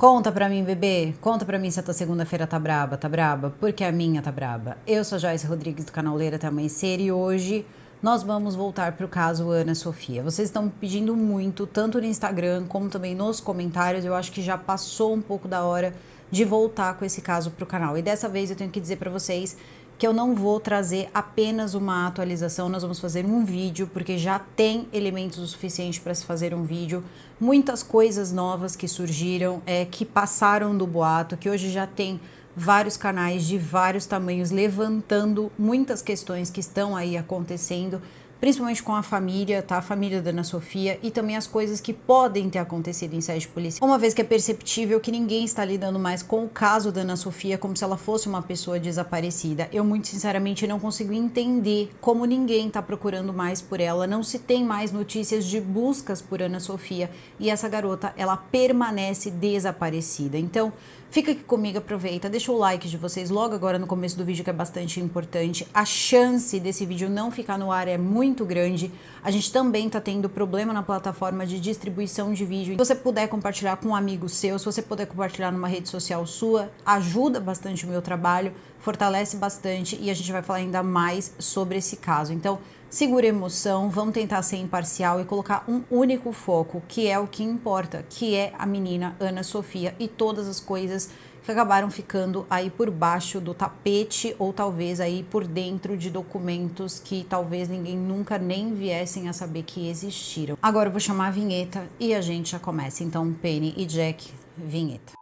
Conta pra mim, bebê. Conta pra mim se a tua segunda-feira tá braba. Tá braba? Porque a minha tá braba. Eu sou a Joyce Rodrigues do canal Ler Até Amanhecer e hoje nós vamos voltar pro caso Ana Sofia. Vocês estão me pedindo muito, tanto no Instagram como também nos comentários. Eu acho que já passou um pouco da hora de voltar com esse caso pro canal. E dessa vez eu tenho que dizer pra vocês que eu não vou trazer apenas uma atualização, nós vamos fazer um vídeo, porque já tem elementos o suficiente para se fazer um vídeo, muitas coisas novas que surgiram, que passaram do boato, que hoje já tem vários canais de vários tamanhos levantando muitas questões que estão aí acontecendo, principalmente com a família, tá? A família da Ana Sofia e também as coisas que podem ter acontecido em sede policial. Uma vez que é perceptível que ninguém está lidando mais com o caso da Ana Sofia como se ela fosse uma pessoa desaparecida. Eu, muito sinceramente, não consigo entender como ninguém está procurando mais por ela. Não se tem mais notícias de buscas por Ana Sofia e essa garota, ela permanece desaparecida. Então, fica aqui comigo, aproveita, deixa o like de vocês logo agora no começo do vídeo, que é bastante importante. A chance desse vídeo não ficar no ar é muito grande. A gente também tá tendo problema na plataforma de distribuição de vídeo. Se você puder compartilhar com um amigo seu, se você puder compartilhar numa rede social sua, ajuda bastante o meu trabalho, fortalece bastante e a gente vai falar ainda mais sobre esse caso. Então, segura a emoção, vamos tentar ser imparcial e colocar um único foco, que é o que importa, que é a menina Ana Sofia e todas as coisas que acabaram ficando aí por baixo do tapete ou talvez aí por dentro de documentos que talvez ninguém nunca nem viessem a saber que existiram. Agora eu vou chamar a vinheta e a gente já começa. Então, Penny e Jack, vinheta.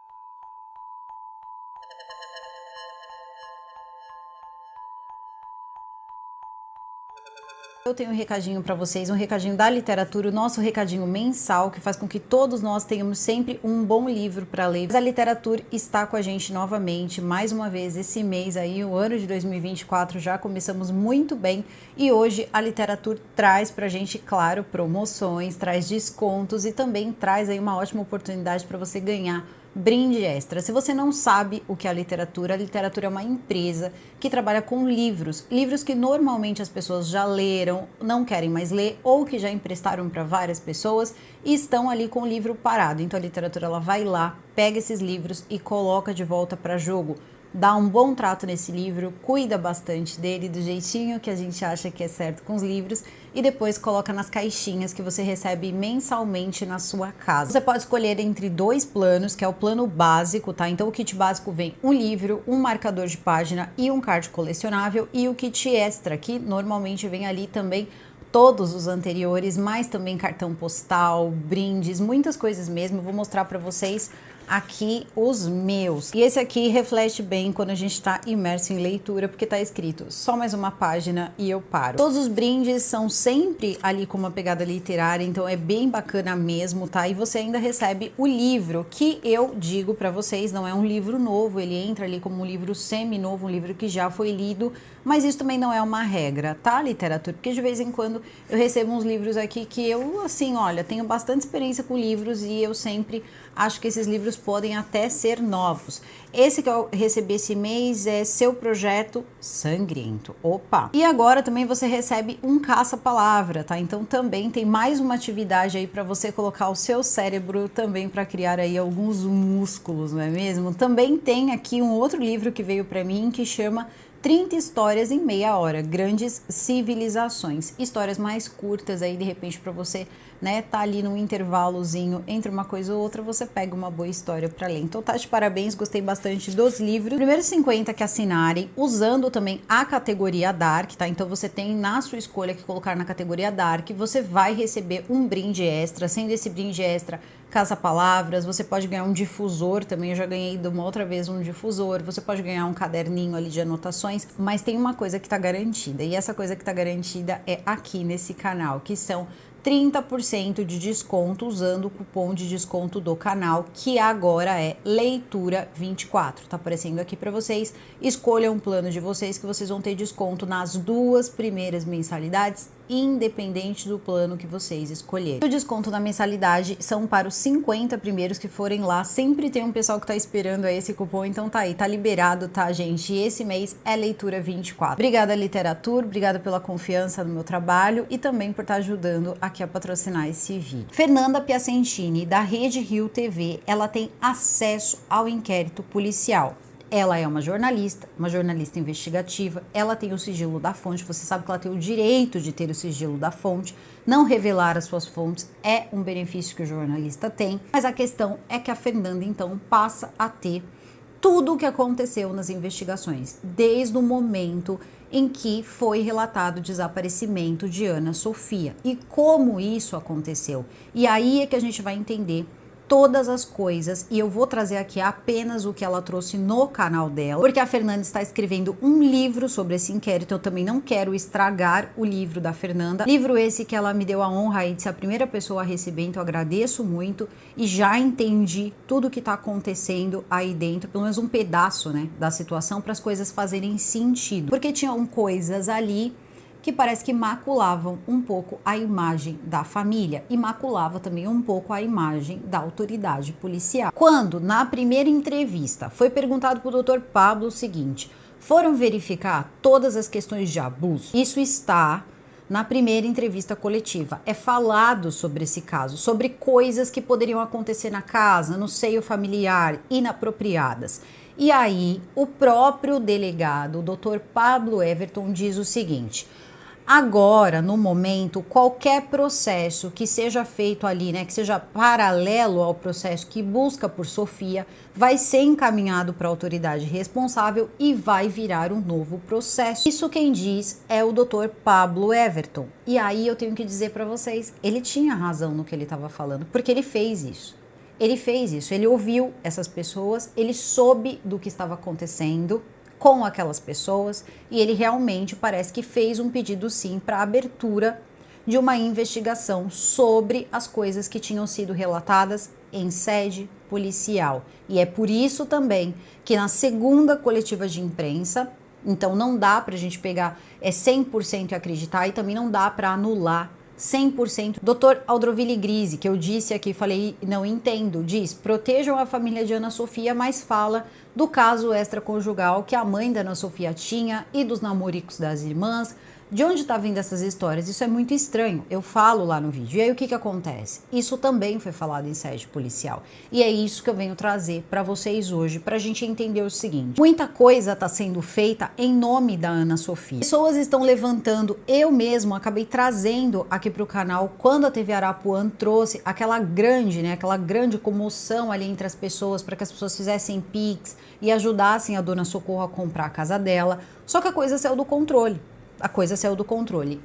Eu tenho um recadinho para vocês, um recadinho da literatura, o nosso recadinho mensal, que faz com que todos nós tenhamos sempre um bom livro para ler. Mas a literatura está com a gente novamente, mais uma vez, esse mês aí, o ano de 2024, já começamos muito bem. E hoje a literatura traz pra gente, claro, promoções, traz descontos e também traz aí uma ótima oportunidade para você ganhar brinde extra. Se você não sabe o que é a literatura é uma empresa que trabalha com livros que normalmente as pessoas já leram, não querem mais ler ou que já emprestaram para várias pessoas e estão ali com o livro parado. Então a literatura, ela vai lá, pega esses livros e coloca de volta para jogo. Dá um bom trato nesse livro, cuida bastante dele do jeitinho que a gente acha que é certo com os livros e depois coloca nas caixinhas que você recebe mensalmente na sua casa. Você pode escolher entre dois planos, que é o plano básico, tá? Então o kit básico vem um livro, um marcador de página e um card colecionável, e o kit extra, que normalmente vem ali também todos os anteriores, mas também cartão postal, brindes, muitas coisas mesmo. Eu vou mostrar para vocês aqui os meus. E esse aqui reflete bem quando a gente está imerso em leitura, porque tá escrito só mais uma página e eu paro. Todos os brindes são sempre ali com uma pegada literária, então é bem bacana mesmo, tá? E você ainda recebe o livro, que eu digo para vocês, não é um livro novo, ele entra ali como um livro semi-novo, um livro que já foi lido, mas isso também não é uma regra, tá, literatura? Porque de vez em quando eu recebo uns livros aqui que eu, assim, olha, tenho bastante experiência com livros e eu sempre acho que esses livros podem até ser novos. Esse que eu recebi esse mês é Seu Projeto Sangrento. Opa! E agora também você recebe um caça-palavra, tá? Então também tem mais uma atividade aí para você colocar o seu cérebro também para criar aí alguns músculos, não é mesmo? Também tem aqui um outro livro que veio para mim que chama 30 histórias em meia hora, grandes civilizações, histórias mais curtas aí de repente para você, né, tá ali num intervalozinho entre uma coisa ou outra, você pega uma boa história para ler. Então tá de parabéns, gostei bastante dos livros. Primeiros 50 que assinarem, usando também a categoria Dark, tá? Então você tem na sua escolha que colocar na categoria Dark, você vai receber um brinde extra, sendo esse brinde extra caça-palavras, você pode ganhar um difusor também, eu já ganhei de uma outra vez um difusor, você pode ganhar um caderninho ali de anotações, mas tem uma coisa que tá garantida, e essa coisa que tá garantida é aqui nesse canal, que são 30% de desconto usando o cupom de desconto do canal, que agora é Leitura24. Tá aparecendo aqui para vocês. Escolham um plano de vocês que vocês vão ter desconto nas 2 primeiras mensalidades independente do plano que vocês escolherem. O desconto na mensalidade são para os 50 primeiros que forem lá. Sempre tem um pessoal que tá esperando aí esse cupom, então tá aí, tá liberado, tá, gente? E esse mês é leitura 24. Obrigada, Literatura, obrigada pela confiança no meu trabalho e também por estar ajudando aqui a patrocinar esse vídeo. Fernanda Piacentini, da Rede Rio TV, ela tem acesso ao inquérito policial. Ela é uma jornalista investigativa, ela tem o sigilo da fonte, você sabe que ela tem o direito de ter o sigilo da fonte, não revelar as suas fontes é um benefício que o jornalista tem, mas a questão é que a Fernanda, então, passa a ter tudo o que aconteceu nas investigações, desde o momento em que foi relatado o desaparecimento de Ana Sofia e como isso aconteceu. E aí é que a gente vai entender todas as coisas, e eu vou trazer aqui apenas o que ela trouxe no canal dela, porque a Fernanda está escrevendo um livro sobre esse inquérito, eu também não quero estragar o livro da Fernanda, livro esse que ela me deu a honra aí de ser a primeira pessoa a receber, então eu agradeço muito e já entendi tudo o que está acontecendo aí dentro, pelo menos um pedaço, né, da situação, para as coisas fazerem sentido, porque tinham coisas ali que parece que maculavam um pouco a imagem da família e maculava também um pouco a imagem da autoridade policial. Quando, na primeira entrevista, foi perguntado para o Dr. Pablo o seguinte: foram verificar todas as questões de abuso? Isso está na primeira entrevista coletiva. É falado sobre esse caso, sobre coisas que poderiam acontecer na casa, no seio familiar, inapropriadas. E aí, o próprio delegado, o Dr. Pablo Everton, diz o seguinte: agora, no momento, qualquer processo que seja feito ali, né, que seja paralelo ao processo que busca por Sofia, vai ser encaminhado para a autoridade responsável e vai virar um novo processo. Isso quem diz é o Dr. Pablo Everton. E aí eu tenho que dizer para vocês, ele tinha razão no que ele estava falando, porque ele fez isso. Ele fez isso, ele ouviu essas pessoas, ele soube do que estava acontecendo com aquelas pessoas e ele realmente parece que fez um pedido sim para a abertura de uma investigação sobre as coisas que tinham sido relatadas em sede policial. E é por isso também que na segunda coletiva de imprensa, então não dá para a gente pegar 100% e acreditar e também não dá para anular 100%. Dr. Aldroville Grise, que eu disse aqui, falei, não entendo, diz: protejam a família de Ana Sofia, mas fala do caso extraconjugal que a mãe da Ana Sofia tinha e dos namoricos das irmãs. De onde tá vindo essas histórias? Isso é muito estranho. Eu falo lá no vídeo. E aí o que acontece? Isso também foi falado em sede policial. E é isso que eu venho trazer para vocês hoje, pra gente entender o seguinte: muita coisa tá sendo feita em nome da Ana Sofia. Pessoas estão levantando, eu mesmo acabei trazendo aqui pro canal quando a TV Arapuã trouxe aquela grande comoção ali entre as pessoas para que as pessoas fizessem Pix e ajudassem a Dona Socorro a comprar a casa dela. Só que a coisa saiu do controle.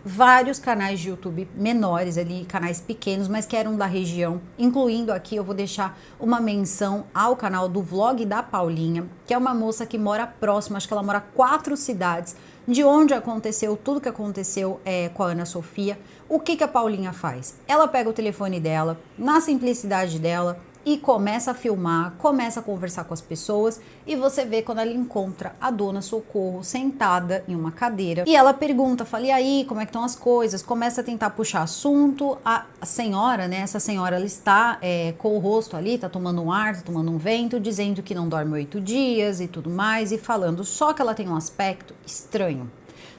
Vários canais de YouTube menores ali, canais pequenos, mas que eram da região, incluindo aqui, eu vou deixar uma menção ao canal do Vlog da Paulinha, que é uma moça que mora próxima, acho que ela mora 4 cidades, de onde aconteceu tudo que aconteceu com a Ana Sofia. O que a Paulinha faz? Ela pega o telefone dela, na simplicidade dela, e começa a filmar, começa a conversar com as pessoas e você vê quando ela encontra a Dona Socorro sentada em uma cadeira e ela pergunta, fala: e aí, como é que estão as coisas? Começa a tentar puxar assunto. A senhora, né, essa senhora, ela está com o rosto ali, tá tomando um ar, tá tomando um vento, dizendo que não dorme 8 dias e tudo mais e falando, só que ela tem um aspecto estranho.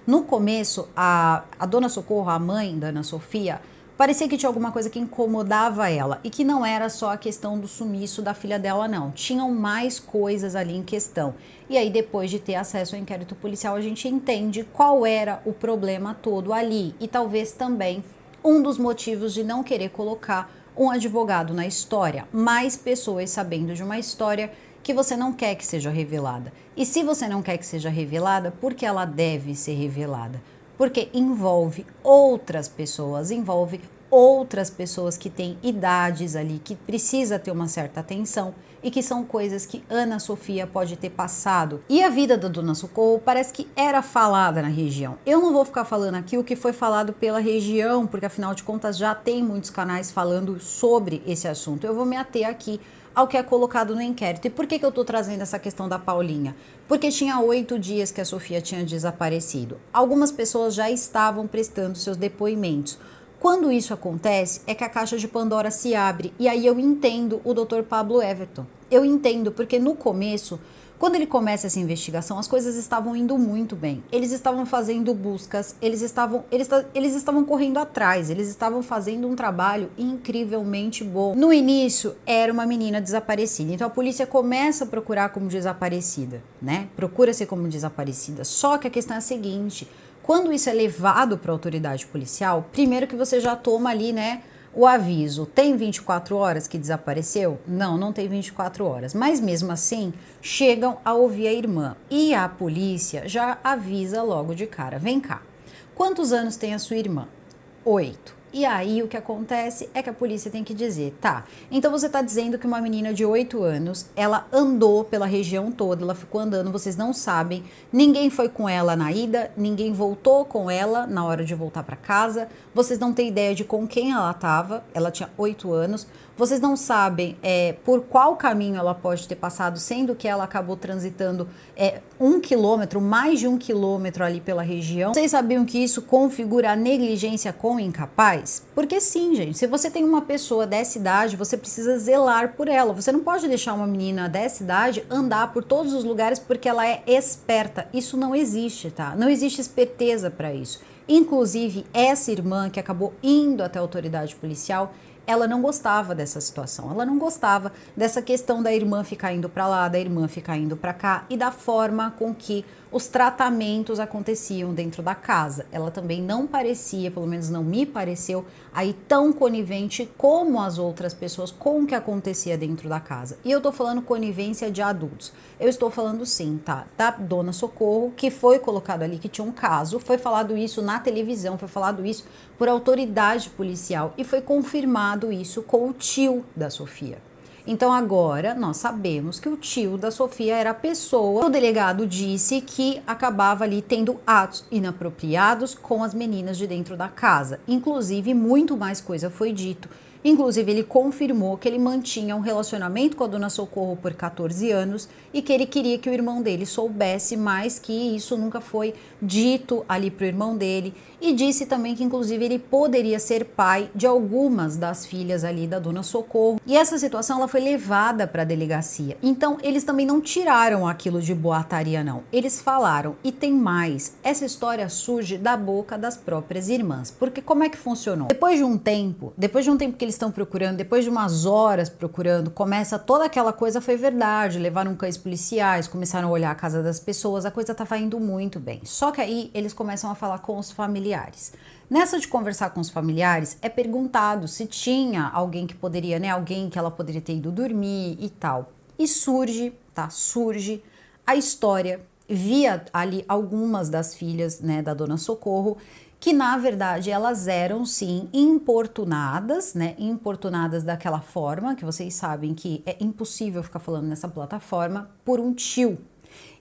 No começo, a Dona Socorro, a mãe da Ana Sofia, parecia que tinha alguma coisa que incomodava ela e que não era só a questão do sumiço da filha dela, não. Tinham mais coisas ali em questão. E aí, depois de ter acesso ao inquérito policial, a gente entende qual era o problema todo ali. E talvez também um dos motivos de não querer colocar um advogado na história. Mais pessoas sabendo de uma história que você não quer que seja revelada. E se você não quer que seja revelada, por que ela deve ser revelada? Porque envolve outras pessoas que têm idades ali, que precisa ter uma certa atenção e que são coisas que Ana Sofia pode ter passado. E a vida da Dona Socorro parece que era falada na região. Eu não vou ficar falando aqui o que foi falado pela região, porque afinal de contas já tem muitos canais falando sobre esse assunto. Eu vou me ater aqui ao que é colocado no inquérito. E por que eu estou trazendo essa questão da Paulinha? Porque tinha 8 dias que a Sofia tinha desaparecido. Algumas pessoas já estavam prestando seus depoimentos. Quando isso acontece, é que a caixa de Pandora se abre, e aí eu entendo o Dr. Pablo Everton. Eu entendo, porque no começo, quando ele começa essa investigação, as coisas estavam indo muito bem. Eles estavam fazendo buscas, eles estavam correndo atrás, eles estavam fazendo um trabalho incrivelmente bom. No início, era uma menina desaparecida, então a polícia começa a procurar como desaparecida, né? Procura-se como desaparecida. Só que a questão é a seguinte: quando isso é levado para a autoridade policial, primeiro que você já toma ali, né, o aviso. Tem 24 horas que desapareceu? Não, não tem 24 horas. Mas mesmo assim, chegam a ouvir a irmã. E a polícia já avisa logo de cara. Vem cá, quantos anos tem a sua irmã? 8. E aí o que acontece é que a polícia tem que dizer, tá, então você tá dizendo que uma menina de 8 anos, ela andou pela região toda, ela ficou andando, vocês não sabem, ninguém foi com ela na ida, ninguém voltou com ela na hora de voltar para casa, vocês não têm ideia de com quem ela tava, ela tinha 8 anos, vocês não sabem por qual caminho ela pode ter passado, sendo que ela acabou transitando 1 quilômetro, mais de 1 quilômetro ali pela região. Vocês sabiam que isso configura a negligência com incapaz? Porque sim, gente, se você tem uma pessoa dessa idade, você precisa zelar por ela. Você não pode deixar uma menina dessa idade andar por todos os lugares porque ela é esperta. Isso não existe, tá? Não existe esperteza para isso. Inclusive, essa irmã que acabou indo até a autoridade policial, ela não gostava dessa situação, ela não gostava dessa questão da irmã ficar indo para lá, da irmã ficar indo para cá e da forma com que os tratamentos aconteciam dentro da casa. Ela também não parecia, pelo menos não me pareceu, aí tão conivente como as outras pessoas com o que acontecia dentro da casa. E eu tô falando conivência de adultos. Eu estou falando sim, tá? Da Dona Socorro, que foi colocado ali que tinha um caso, foi falado isso na televisão, foi falado isso por autoridade policial e foi confirmado isso com o tio da Sofia. Então agora nós sabemos que o tio da Sofia era a pessoa, o delegado disse que acabava ali tendo atos inapropriados com as meninas de dentro da casa. Inclusive, muito mais coisa foi dito. Inclusive, ele confirmou que ele mantinha um relacionamento com a Dona Socorro por 14 anos e que ele queria que o irmão dele soubesse, mas que isso nunca foi dito ali pro irmão dele. E disse também que, inclusive, ele poderia ser pai de algumas das filhas ali da Dona Socorro. E essa situação ela foi levada para a delegacia. Então, eles também não tiraram aquilo de boataria, não. Eles falaram, e tem mais, essa história surge da boca das próprias irmãs. Porque como é que funcionou? Depois de um tempo que eles estão procurando, depois de umas horas procurando, começa toda aquela coisa, foi verdade, levaram cães policiais, começaram a olhar a casa das pessoas, a coisa estava indo muito bem. Só que aí eles começam a falar com os familiares. Nessa de conversar com os familiares, é perguntado se tinha alguém que poderia, né, alguém que ela poderia ter ido dormir e tal. E surge a história, via ali algumas das filhas, né, da Dona Socorro, que na verdade elas eram sim importunadas, né, importunadas daquela forma, que vocês sabem que é impossível ficar falando nessa plataforma, por um tio.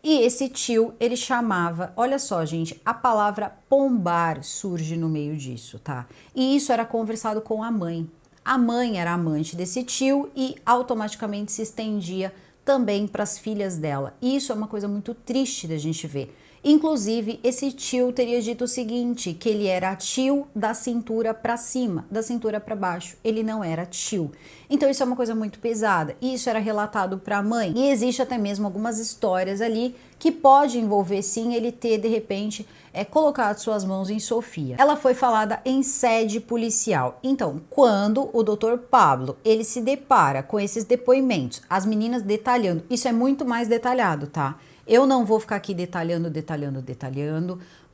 E esse tio, ele chamava, olha só gente, a palavra pombar surge no meio disso, tá? E isso era conversado com a mãe. A mãe era amante desse tio e automaticamente se estendia também para as filhas dela. E isso é uma coisa muito triste da gente ver. Inclusive, esse tio teria dito o seguinte, que ele era tio da cintura para cima, da cintura para baixo. Ele não era tio. Então isso é uma coisa muito pesada. Isso era relatado para a mãe. E existe até mesmo algumas histórias ali que pode envolver sim ele ter de repente colocado suas mãos em Sofia. Ela foi falada em sede policial. Então, quando o Dr. Pablo ele se depara com esses depoimentos, as meninas detalhando, isso é muito mais detalhado, tá? Eu não vou ficar aqui detalhando,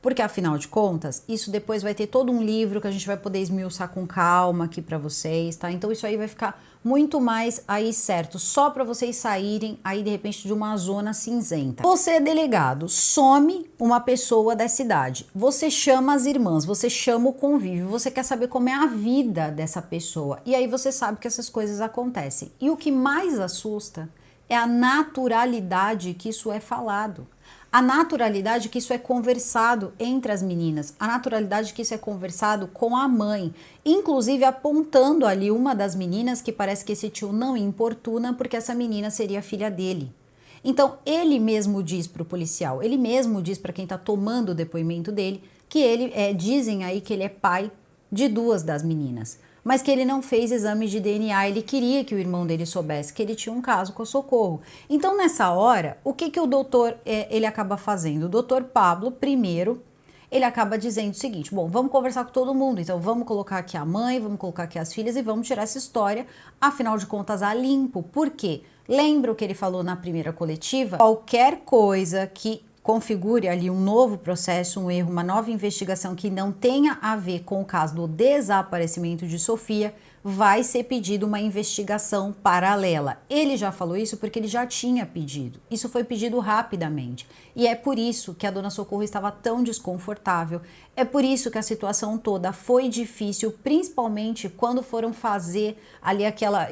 porque afinal de contas, isso depois vai ter todo um livro que a gente vai poder esmiuçar com calma aqui para vocês, tá? Então isso aí vai ficar muito mais aí certo, só para vocês saírem aí de repente de uma zona cinzenta. Você é delegado, some uma pessoa dessa idade, você chama as irmãs, você chama o convívio, você quer saber como é a vida dessa pessoa, e aí você sabe que essas coisas acontecem. E o que mais assusta é a naturalidade que isso é falado. A naturalidade que isso é conversado entre as meninas, a naturalidade que isso é conversado com a mãe, inclusive apontando ali uma das meninas que parece que esse tio não importuna porque essa menina seria filha dele. Então ele mesmo diz para o policial, ele mesmo diz para quem está tomando o depoimento dele que ele dizem aí que ele é pai de 2 das meninas, mas que ele não fez exame de DNA, ele queria que o irmão dele soubesse que ele tinha um caso com o Socorro. Então nessa hora, o que o doutor ele acaba fazendo? O doutor Pablo, primeiro, ele acaba dizendo o seguinte, bom, vamos conversar com todo mundo, então vamos colocar aqui a mãe, vamos colocar aqui as filhas e vamos tirar essa história, afinal de contas, a limpo. Por quê? Lembra o que ele falou na primeira coletiva? Qualquer coisa que configure ali um novo processo, um erro, uma nova investigação que não tenha a ver com o caso do desaparecimento de Sofia, vai ser pedido uma investigação paralela. Ele já falou isso porque ele já tinha pedido. Isso foi pedido rapidamente. E é por isso que a dona Socorro estava tão desconfortável. É por isso que a situação toda foi difícil, principalmente quando foram fazer ali aquela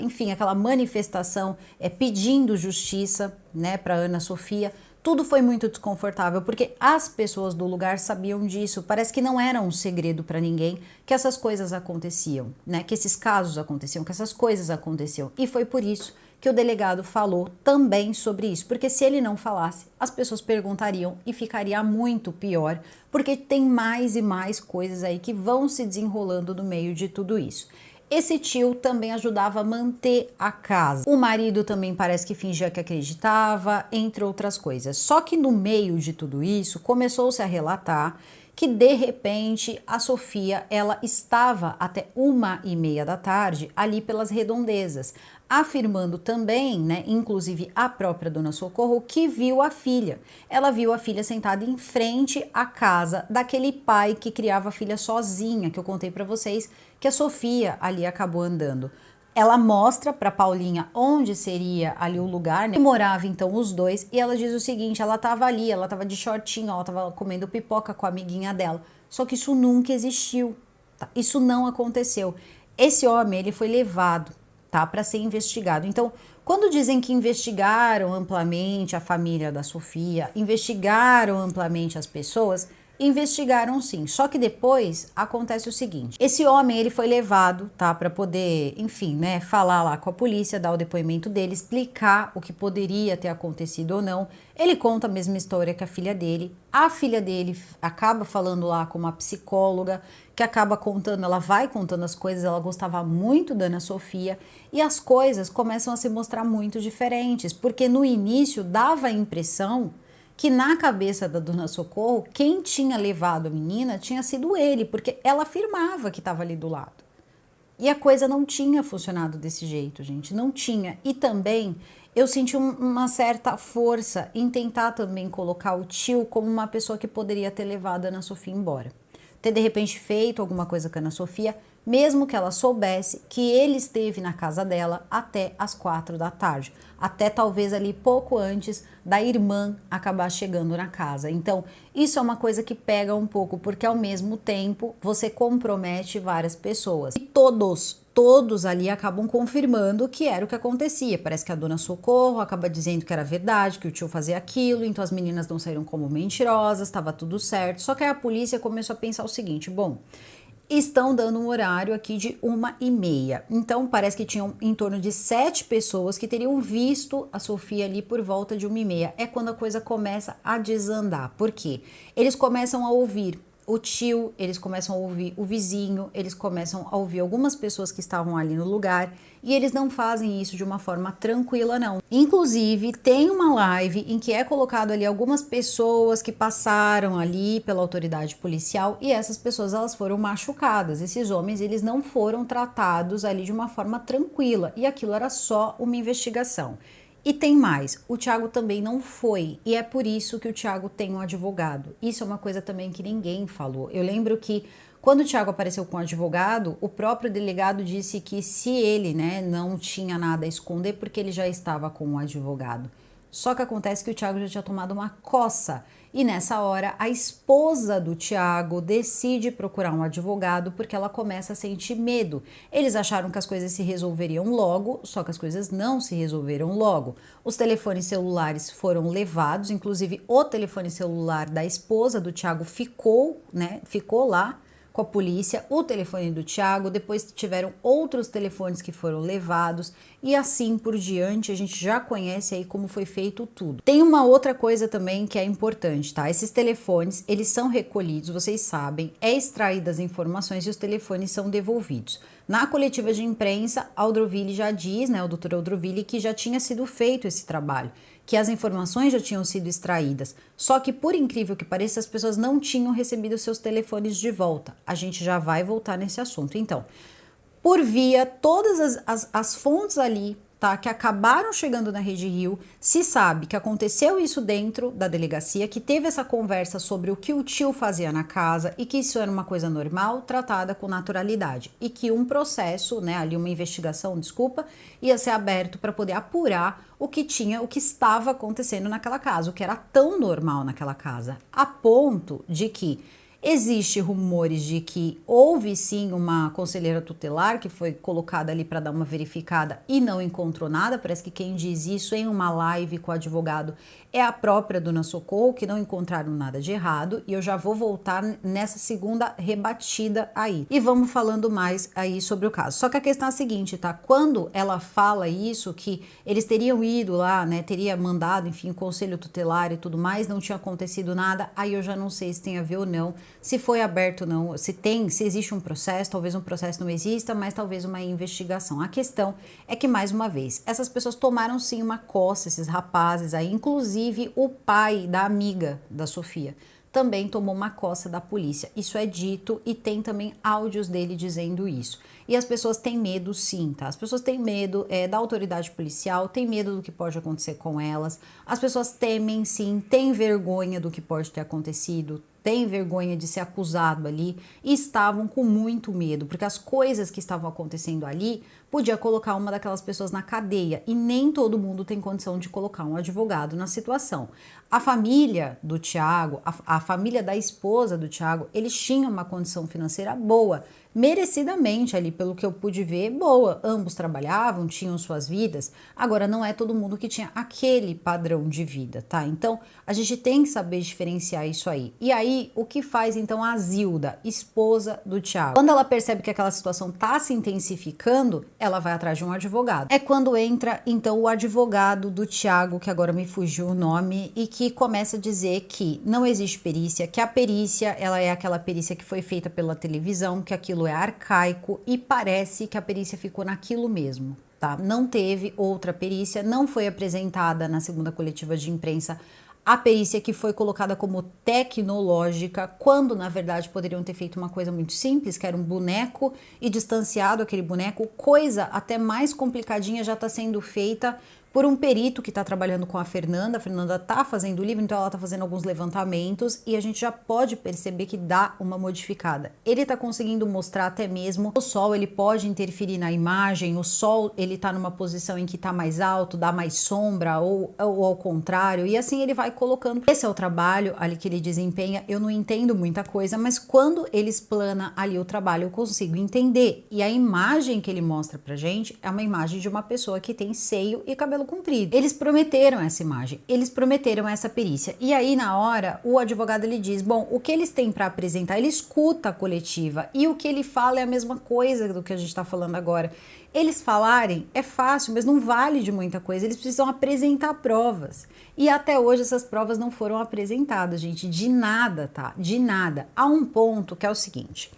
manifestação pedindo justiça, né, para Ana Sofia. Tudo foi muito desconfortável, porque as pessoas do lugar sabiam disso. Parece que não era um segredo para ninguém que essas coisas aconteciam, né? Que esses casos aconteciam, que essas coisas aconteciam. E foi por isso que o delegado falou também sobre isso, porque se ele não falasse, as pessoas perguntariam e ficaria muito pior, porque tem mais e mais coisas aí que vão se desenrolando no meio de tudo isso. Esse tio também ajudava a manter a casa. O marido também parece que fingia que acreditava, entre outras coisas. Só que no meio de tudo isso, começou-se a relatar que de repente a Sofia ela estava até 1h30 da tarde ali pelas redondezas, afirmando também, né, inclusive a própria dona Socorro, que viu a filha. Ela viu a filha sentada em frente à casa daquele pai que criava a filha sozinha, que eu contei para vocês, que a Sofia ali acabou andando. Ela mostra para Paulinha onde seria ali o lugar, né? Morava então os dois, e ela diz o seguinte, ela estava ali, ela estava de shortinho, ela estava comendo pipoca com a amiguinha dela. Só que isso nunca existiu, tá? Isso não aconteceu. Esse homem, ele foi levado, tá, para ser investigado. Então, quando dizem que investigaram amplamente a família da Sofia, investigaram amplamente as pessoas, investigaram sim, só que depois acontece o seguinte, esse homem ele foi levado, tá, para poder, enfim, né, falar lá com a polícia, dar o depoimento dele, explicar o que poderia ter acontecido ou não. Ele conta a mesma história que a filha dele acaba falando lá com uma psicóloga, que acaba contando, ela vai contando as coisas, ela gostava muito da Ana Sofia, e as coisas começam a se mostrar muito diferentes, porque no início dava a impressão que na cabeça da dona Socorro, quem tinha levado a menina tinha sido ele, porque ela afirmava que estava ali do lado. E a coisa não tinha funcionado desse jeito, gente, não tinha. E também eu senti uma certa força em tentar também colocar o tio como uma pessoa que poderia ter levado a Ana Sofia embora. Ter de repente feito alguma coisa com a Ana Sofia, mesmo que ela soubesse que ele esteve na casa dela até as 4 da tarde, até talvez ali pouco antes da irmã acabar chegando na casa. Então, isso é uma coisa que pega um pouco, porque ao mesmo tempo você compromete várias pessoas. E todos ali acabam confirmando que era o que acontecia. Parece que a dona Socorro acaba dizendo que era verdade, que o tio fazia aquilo, então as meninas não saíram como mentirosas, estava tudo certo. Só que aí a polícia começou a pensar o seguinte, bom, estão dando um horário aqui de 1h30. Então, parece que tinham em torno de 7 pessoas que teriam visto a Sofia ali por volta de 1h30. É quando a coisa começa a desandar. Por quê? Eles começam a ouvir o tio, eles começam a ouvir o vizinho, eles começam a ouvir algumas pessoas que estavam ali no lugar, e eles não fazem isso de uma forma tranquila, não. Inclusive, tem uma live em que é colocado ali algumas pessoas que passaram ali pela autoridade policial, e essas pessoas, elas foram machucadas. Esses homens, eles não foram tratados ali de uma forma tranquila, e aquilo era só uma investigação. E tem mais, o Thiago também não foi, e é por isso que o Thiago tem um advogado. Isso é uma coisa também que ninguém falou. Eu lembro que quando o Thiago apareceu com o advogado, o próprio delegado disse que se ele, né, não tinha nada a esconder, porque ele já estava com um advogado. Só que acontece que o Thiago já tinha tomado uma coça. E nessa hora, a esposa do Thiago decide procurar um advogado porque ela começa a sentir medo. Eles acharam que as coisas se resolveriam logo, só que as coisas não se resolveram logo. Os telefones celulares foram levados, inclusive o telefone celular da esposa do Thiago ficou lá com a polícia, o telefone do Thiago, depois tiveram outros telefones que foram levados e assim por diante. A gente já conhece aí como foi feito tudo. Tem uma outra coisa também que é importante, tá? Esses telefones, eles são recolhidos, vocês sabem, é extraídas as informações e os telefones são devolvidos. Na coletiva de imprensa, Aldroville já diz, o doutor Aldroville, que já tinha sido feito esse trabalho, que as informações já tinham sido extraídas, só que por incrível que pareça, as pessoas não tinham recebido seus telefones de volta. A gente já vai voltar nesse assunto. Então, por via todas as fontes ali, tá, que acabaram chegando na Rede Rio, se sabe que aconteceu isso dentro da delegacia, que teve essa conversa sobre o que o tio fazia na casa e que isso era uma coisa normal, tratada com naturalidade e que um processo, ali uma investigação, ia ser aberto para poder apurar o que estava acontecendo naquela casa, o que era tão normal naquela casa, a ponto de que existem rumores de que houve sim uma conselheira tutelar que foi colocada ali para dar uma verificada e não encontrou nada. Parece que quem diz isso em uma live com o advogado é a própria Dona Socorro, que não encontraram nada de errado, e eu já vou voltar nessa segunda rebatida aí. E vamos falando mais aí sobre o caso. Só que a questão é a seguinte, tá? Quando ela fala isso, que eles teriam ido lá, teria mandado, enfim, o conselho tutelar e tudo mais, não tinha acontecido nada, aí eu já não sei se tem a ver ou não, se foi aberto ou não, se existe um processo, talvez um processo não exista, mas talvez uma investigação. A questão é que, mais uma vez, essas pessoas tomaram sim uma coça, esses rapazes aí, inclusive o pai da amiga da Sofia também tomou uma coça da polícia. Isso é dito e tem também áudios dele dizendo isso. E as pessoas têm medo sim, tá? As pessoas têm medo da autoridade policial, têm medo do que pode acontecer com elas. As pessoas temem sim, têm vergonha do que pode ter acontecido, têm vergonha de ser acusado ali e estavam com muito medo, porque as coisas que estavam acontecendo ali podia colocar uma daquelas pessoas na cadeia e nem todo mundo tem condição de colocar um advogado na situação. A família do Thiago, a família da esposa do Thiago, eles tinham uma condição financeira boa, merecidamente ali, pelo que eu pude ver, boa. Ambos trabalhavam, tinham suas vidas. Agora, não é todo mundo que tinha aquele padrão de vida, tá? Então, a gente tem que saber diferenciar isso aí. E aí, o que faz então a Zilda, esposa do Thiago? Quando ela percebe que aquela situação tá se intensificando, ela vai atrás de um advogado. É quando entra então o advogado do Thiago, que agora me fugiu o nome, e que começa a dizer que não existe perícia, que a perícia, ela é aquela perícia que foi feita pela televisão, que aquilo é arcaico e parece que a perícia ficou naquilo mesmo, tá? Não teve outra perícia, não foi apresentada na segunda coletiva de imprensa a perícia que foi colocada como tecnológica, quando na verdade poderiam ter feito uma coisa muito simples, que era um boneco e distanciado aquele boneco. Coisa até mais complicadinha já está sendo feita por um perito que está trabalhando com a Fernanda. A Fernanda está fazendo o livro, então ela está fazendo alguns levantamentos e a gente já pode perceber que dá uma modificada. Ele está conseguindo mostrar até mesmo o sol, ele pode interferir na imagem, o sol ele está numa posição em que está mais alto, dá mais sombra ou ao contrário, e assim ele vai colocando. Esse é o trabalho ali que ele desempenha. Eu não entendo muita coisa, mas quando ele explana ali o trabalho eu consigo entender, e a imagem que ele mostra pra gente é uma imagem de uma pessoa que tem seio e cabelo comprido. Eles prometeram essa imagem, eles prometeram essa perícia, e aí na hora o advogado ele diz, bom, o que eles têm para apresentar, ele escuta a coletiva e o que ele fala é a mesma coisa do que a gente está falando agora. Eles falarem é fácil, mas não vale de muita coisa, eles precisam apresentar provas. E até hoje essas provas não foram apresentadas, gente, de nada, tá? De nada. Há um ponto que é o seguinte,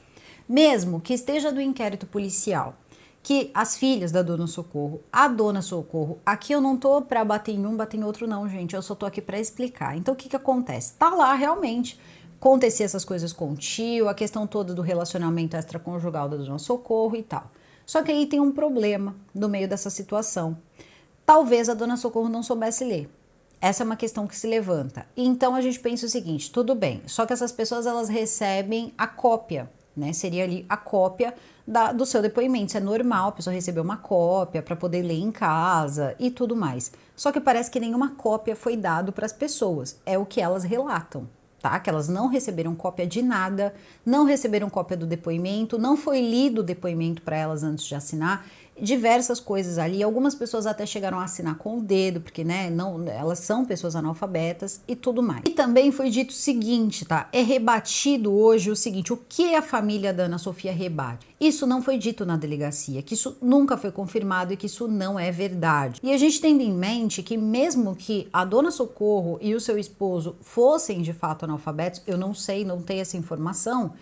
mesmo que esteja do inquérito policial, que as filhas da Dona Socorro, a Dona Socorro, aqui eu não tô pra bater em um, bater em outro não, gente, eu só tô aqui pra explicar. Então o que acontece? Tá lá realmente, acontecer essas coisas com o tio, a questão toda do relacionamento extraconjugal da Dona Socorro e tal. Só que aí tem um problema no meio dessa situação. Talvez a Dona Socorro não soubesse ler. Essa é uma questão que se levanta. Então a gente pensa o seguinte, tudo bem, só que essas pessoas elas recebem a cópia né? Seria ali a cópia do seu depoimento. Isso é normal, a pessoa receber uma cópia para poder ler em casa e tudo mais. Só que parece que nenhuma cópia foi dado para as pessoas. É o que elas relatam, tá? Que elas não receberam cópia de nada, não receberam cópia do depoimento, não foi lido o depoimento para elas antes de assinar. Diversas coisas ali, algumas pessoas até chegaram a assinar com o dedo, porque, né, não, elas são pessoas analfabetas e tudo mais. E também foi dito o seguinte, tá? É rebatido hoje o seguinte, o que a família da Ana Sofia rebate? Isso não foi dito na delegacia, que isso nunca foi confirmado e que isso não é verdade. E a gente tendo em mente que mesmo que a Dona Socorro e o seu esposo fossem de fato analfabetos, eu não sei, não tenho essa informação,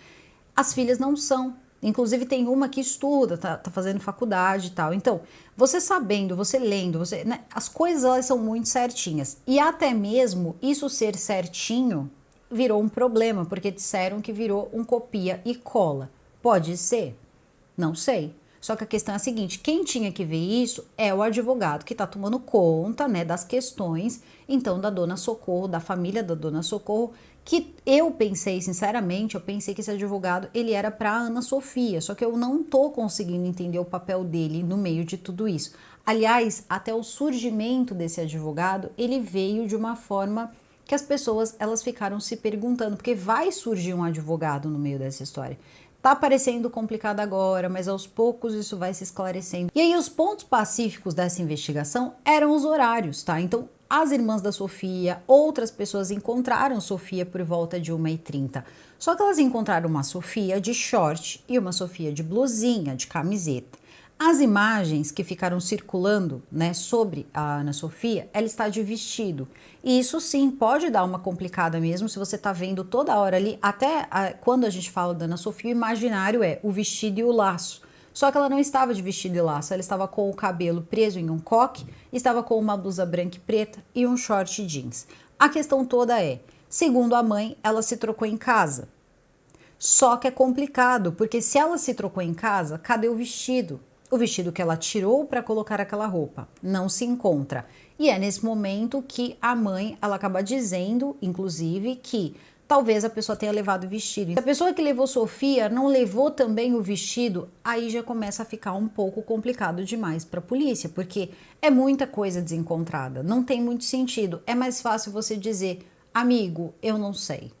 as filhas não são. Inclusive tem uma que estuda, tá fazendo faculdade e tal. Então, você sabendo, você lendo, né, as coisas elas são muito certinhas. E até mesmo isso ser certinho virou um problema, porque disseram que virou um copia e cola. Pode ser? Não sei. Só que a questão é a seguinte, quem tinha que ver isso é o advogado que está tomando conta, né, das questões, então, da Dona Socorro, da família da Dona Socorro, que eu pensei, sinceramente, eu pensei que esse advogado, ele era para Ana Sofia, só que eu não tô conseguindo entender o papel dele no meio de tudo isso. Aliás, até o surgimento desse advogado, ele veio de uma forma que as pessoas, elas ficaram se perguntando, porque vai surgir um advogado no meio dessa história. Tá parecendo complicado agora, mas aos poucos isso vai se esclarecendo. E aí os pontos pacíficos dessa investigação eram os horários, tá? Então, as irmãs da Sofia, outras pessoas encontraram Sofia por volta de 1h30. Só que elas encontraram uma Sofia de short e uma Sofia de blusinha, de camiseta. As imagens que ficaram circulando, né, sobre a Ana Sofia, ela está de vestido. E isso sim pode dar uma complicada mesmo, se você está vendo toda hora ali, até quando a gente fala da Ana Sofia, o imaginário é o vestido e o laço. Só que ela não estava de vestido e laço, ela estava com o cabelo preso em um coque, estava com uma blusa branca e preta e um short jeans. A questão toda é, segundo a mãe, ela se trocou em casa. Só que é complicado, porque se ela se trocou em casa, cadê o vestido? O vestido que ela tirou para colocar aquela roupa não se encontra. E é nesse momento que a mãe, ela acaba dizendo, inclusive, que talvez a pessoa tenha levado o vestido. Se a pessoa que levou Sofia não levou também o vestido, aí já começa a ficar um pouco complicado demais para a polícia, porque é muita coisa desencontrada, não tem muito sentido. É mais fácil você dizer, amigo, eu não sei.